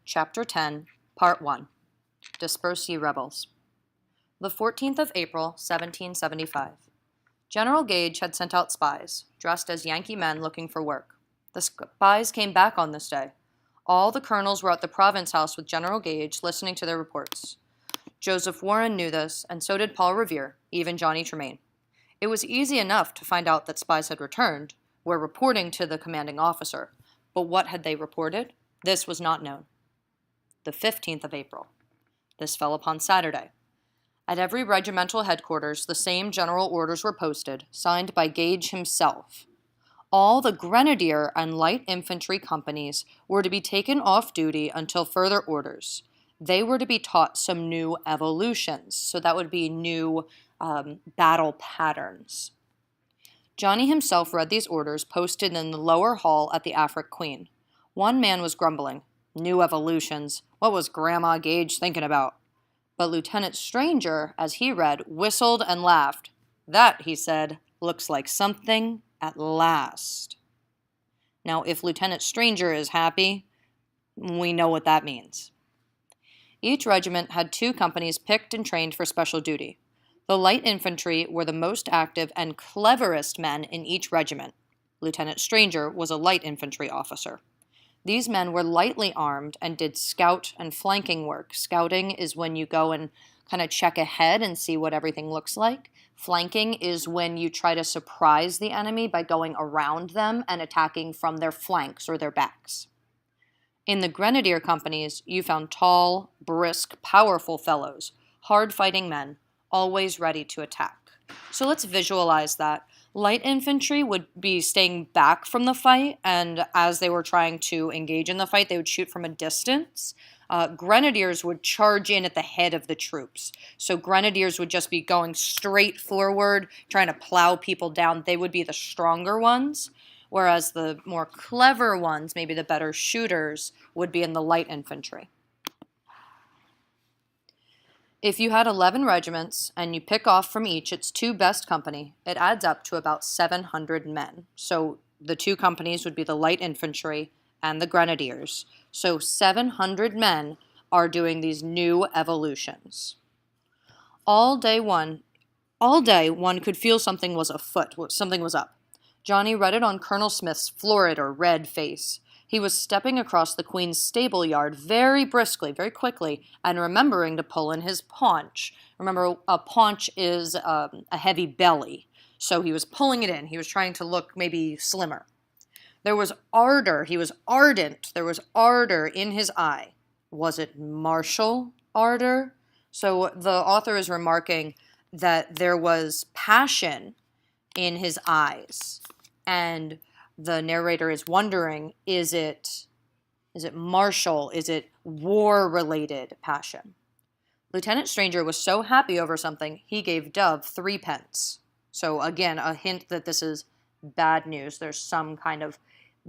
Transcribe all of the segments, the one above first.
Chapter 10, Part 1. Disperse Ye Rebels. The 14th of April, 1775. General Gage had sent out spies, dressed as Yankee men looking for work. The spies came back on this day. All the colonels were at the province house with General Gage, listening to their reports. Joseph Warren knew this, and so did Paul Revere, even Johnny Tremaine. It was easy enough to find out that spies had returned, were reporting to the commanding officer. But what had they reported? This was not known. The 15th of April. This fell upon Saturday. At every regimental headquarters, the same general orders were posted, signed by Gage himself. All the grenadier and light infantry companies were to be taken off duty until further orders. They were to be taught some new evolutions, so that would be new battle patterns. Johnny himself read these orders posted in the lower hall at the Afric Queen. One man was grumbling. New evolutions. What was Grandma Gage thinking about? But Lieutenant Stranger, as he read, whistled and laughed. That, he said, looks like something at last. Now, if Lieutenant Stranger is happy, we know what that means. Each regiment had 2 companies picked and trained for special duty. The light infantry were the most active and cleverest men in each regiment. Lieutenant Stranger was a light infantry officer. These men were lightly armed and did scout and flanking work. Scouting is when you go and kind of check ahead and see what everything looks like. Flanking is when you try to surprise the enemy by going around them and attacking from their flanks or their backs. In the grenadier companies, you found tall, brisk, powerful fellows, hard-fighting men, always ready to attack. So let's visualize that. Light infantry would be staying back from the fight, and as they were trying to engage in the fight, they would shoot from a distance. Grenadiers would charge in at the head of the troops. So grenadiers would just be going straight forward, trying to plow people down. They would be the stronger ones, whereas the more clever ones, maybe the better shooters, would be in the light infantry. If you had 11 regiments and you pick off from each its 2 best company, it adds up to about 700 men. So the 2 companies would be the light infantry and the grenadiers. So 700 men are doing these new evolutions. All day one could feel something was afoot, something was up. Johnny read it on Colonel Smith's florid or red face. He was stepping across the Queen's stable yard very briskly, very quickly, and remembering to pull in his paunch. Remember, a paunch is a heavy belly, so he was pulling it in. He was trying to look maybe slimmer. There was ardor. He was ardent. There was ardor in his eye. Was it martial ardor? So the author is remarking that there was passion in his eyes, and the narrator is wondering, is it martial? Is it war-related passion? Lieutenant Stranger was so happy over something, he gave Dove 3 pence. So again, a hint that this is bad news. There's some kind of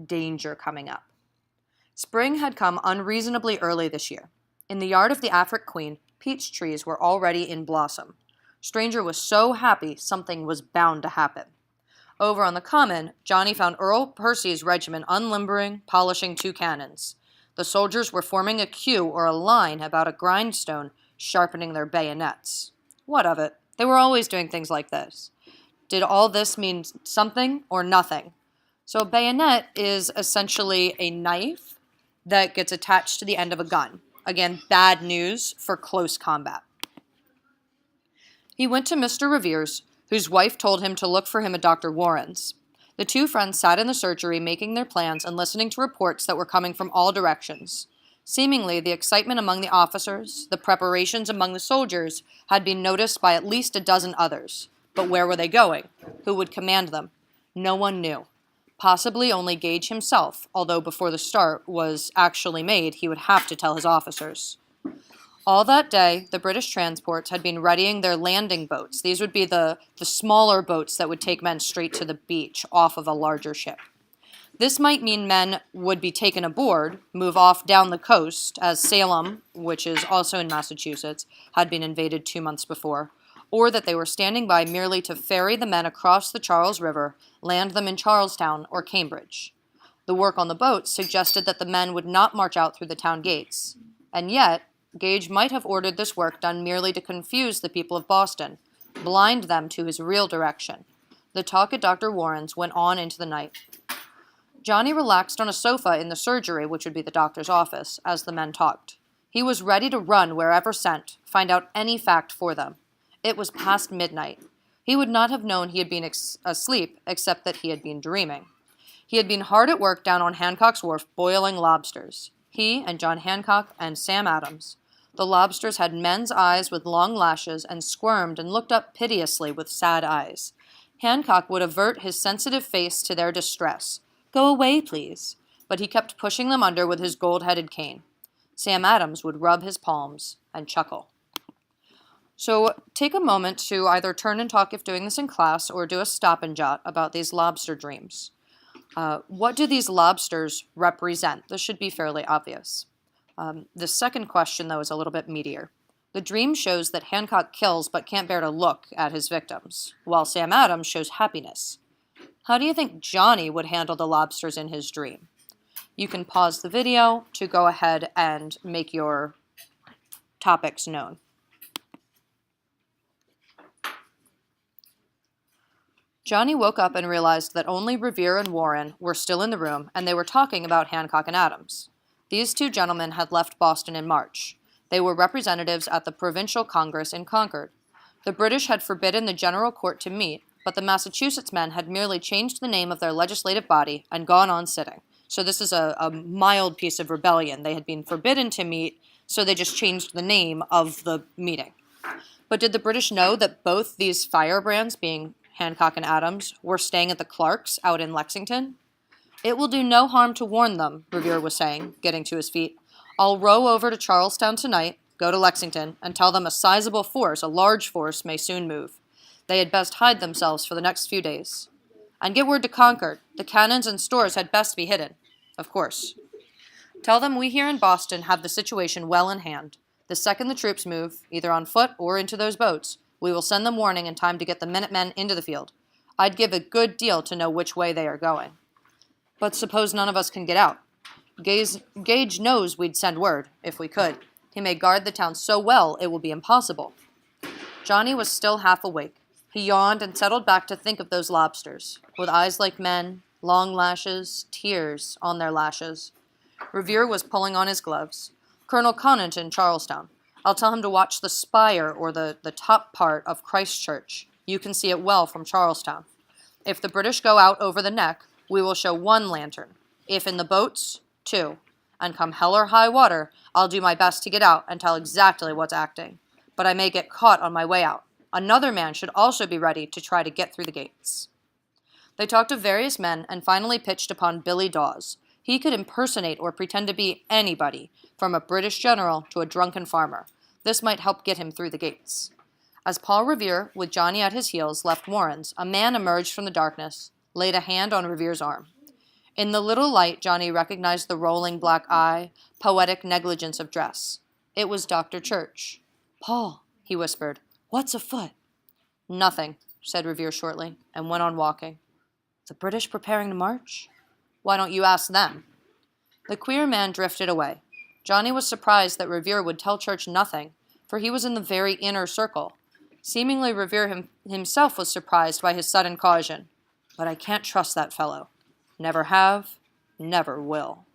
danger coming up. Spring had come unreasonably early this year. In the yard of the Afric Queen, peach trees were already in blossom. Stranger was so happy something was bound to happen. Over on the common, Johnny found Earl Percy's regiment unlimbering, polishing 2 cannons. The soldiers were forming a queue or a line about a grindstone, sharpening their bayonets. What of it? They were always doing things like this. Did all this mean something or nothing? So a bayonet is essentially a knife that gets attached to the end of a gun. Again, bad news for close combat. He went to Mr. Revere's, whose wife told him to look for him at Dr. Warren's. The 2 friends sat in the surgery making their plans and listening to reports that were coming from all directions. Seemingly, the excitement among the officers, the preparations among the soldiers, had been noticed by at least a dozen others. But where were they going? Who would command them? No one knew. Possibly only Gage himself, although before the start was actually made, he would have to tell his officers. All that day, the British transports had been readying their landing boats. These would be the smaller boats that would take men straight to the beach off of a larger ship. This might mean men would be taken aboard, move off down the coast, as Salem, which is also in Massachusetts, had been invaded 2 months before, or that they were standing by merely to ferry the men across the Charles River, land them in Charlestown or Cambridge. The work on the boats suggested that the men would not march out through the town gates. And yet, Gage might have ordered this work done merely to confuse the people of Boston, blind them to his real direction. The talk at Dr. Warren's went on into the night. Johnny relaxed on a sofa in the surgery, which would be the doctor's office, as the men talked. He was ready to run wherever sent, find out any fact for them. It was past midnight. He would not have known he had been asleep, except that he had been dreaming. He had been hard at work down on Hancock's Wharf boiling lobsters. He and John Hancock and Sam Adams. The lobsters had men's eyes with long lashes and squirmed and looked up piteously with sad eyes. Hancock would avert his sensitive face to their distress. "Go away, please." But he kept pushing them under with his gold-headed cane. Sam Adams would rub his palms and chuckle. So take a moment to either turn and talk if doing this in class or do a stop and jot about these lobster dreams. What do these lobsters represent? This should be fairly obvious. The second question, though, is a little bit meatier. The dream shows that Hancock kills but can't bear to look at his victims, while Sam Adams shows happiness. How do you think Johnny would handle the lobsters in his dream? You can pause the video to go ahead and make your topics known. Johnny woke up and realized that only Revere and Warren were still in the room, and they were talking about Hancock and Adams. These two gentlemen had left Boston in March. They were representatives at the Provincial Congress in Concord. The British had forbidden the General Court to meet, but the Massachusetts men had merely changed the name of their legislative body and gone on sitting. So this is a mild piece of rebellion. They had been forbidden to meet, so they just changed the name of the meeting. But did the British know that both these firebrands, being Hancock and Adams, were staying at the Clarks out in Lexington? "It will do no harm to warn them," Revere was saying, getting to his feet. "I'll row over to Charlestown tonight, go to Lexington, and tell them a sizable force, a large force, may soon move. They had best hide themselves for the next few days. And get word to Concord. The cannons and stores had best be hidden. Of course. Tell them we here in Boston have the situation well in hand. The second the troops move, either on foot or into those boats, we will send them warning in time to get the Minutemen into the field. I'd give a good deal to know which way they are going." "But suppose none of us can get out?" Gage knows we'd send word, if we could. He may guard the town so well it will be impossible." Johnny was still half awake. He yawned and settled back to think of those lobsters, with eyes like men, long lashes, tears on their lashes. Revere was pulling on his gloves. "Colonel Conant in Charlestown. I'll tell him to watch the spire or the top part of Christ Church. You can see it well from Charlestown. If the British go out over the neck, we will show 1 lantern. If in the boats, 2. And come hell or high water, I'll do my best to get out and tell exactly what's acting. But I may get caught on my way out. Another man should also be ready to try to get through the gates." They talked of various men and finally pitched upon Billy Dawes. He could impersonate or pretend to be anybody, from a British general to a drunken farmer. This might help get him through the gates. As Paul Revere, with Johnny at his heels, left Warren's, a man emerged from the darkness, laid a hand on Revere's arm. In the little light, Johnny recognized the rolling black eye, poetic negligence of dress. It was Dr. Church. "Paul," he whispered, "what's afoot?" "Nothing," said Revere shortly, and went on walking. "The British preparing to march?" "Why don't you ask them?" The queer man drifted away. Johnny was surprised that Revere would tell Church nothing, for he was in the very inner circle. Seemingly Revere himself was surprised by his sudden caution. "But I can't trust that fellow. Never have, never will."